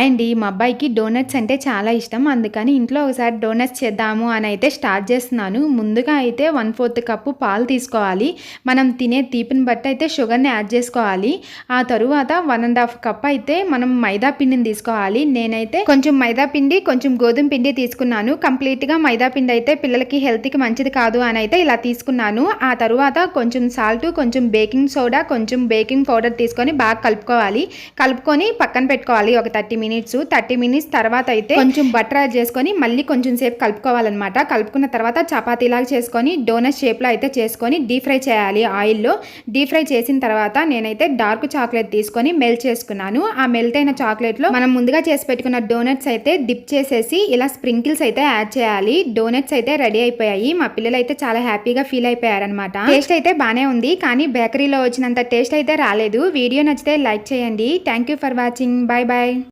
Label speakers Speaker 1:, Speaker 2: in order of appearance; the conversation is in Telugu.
Speaker 1: అండి. మా అబ్బాయికి డోనట్స్ అంటే చాలా ఇష్టం. అందుకని ఇంట్లో ఒకసారి డోనట్స్ చేద్దాము అని అయితే స్టార్ట్ చేస్తున్నాను. ముందుగా అయితే 1/4 కప్పు పాలు తీసుకోవాలి. మనం తినే తీపిని బట్టి అయితే షుగర్‌ని యాడ్ చేసుకోవాలి. ఆ తరువాత 1 ½ కప్ అయితే మనం మైదా పిండిని తీసుకోవాలి. నేనైతే కొంచెం మైదా పిండి, కొంచెం గోధుమ పిండి తీసుకున్నాను. కంప్లీట్‌గా మైదా పిండి అయితే పిల్లలకి హెల్త్‌కి మంచిది కాదు అని అయితే ఇలా తీసుకున్నాను. ఆ తరువాత కొంచెం సాల్ట్, కొంచెం బేకింగ్ సోడా, కొంచెం బేకింగ్ పౌడర్ తీసుకొని బాగా కలుపుకోవాలి. కలుపుకొని పక్కన పెట్టుకోవాలి ఒక 30 మినిట్స్ తర్వాత అయితే కొంచెం బటర్ యాడ్ చేసుకొని మళ్ళీ కొంచెం సేపు కలుపుకోవాలన్నమాట. కలుపుకున్న తర్వాత చపాతీలాగా చేసుకొని డోనట్ షేప్లో అయితే చేసుకొని డీప్ ఫ్రై చేయాలి ఆయిల్లో. డీప్ ఫ్రై చేసిన తర్వాత నేనైతే డార్క్ చాక్లెట్ తీసుకొని మెల్ట్ చేసుకున్నాను. ఆ మెల్ట్ అయిన చాక్లెట్లో మనం ముందుగా చేసి పెట్టుకున్న డోనట్స్ అయితే డిప్ చేసేసి ఇలా స్ప్రింకిల్స్ అయితే యాడ్ చేయాలి. డోనట్స్ అయితే రెడీ అయిపోయాయి. మా పిల్లలు అయితే చాలా హ్యాపీగా ఫీల్ అయిపోయారనమాట. టేస్ట్ అయితే బాగానే ఉంది, కానీ బేకరీలో వచ్చినంత టేస్ట్ అయితే రాలేదు. వీడియో నచ్చితే లైక్ చేయండి. Thank you for watching. Bye bye.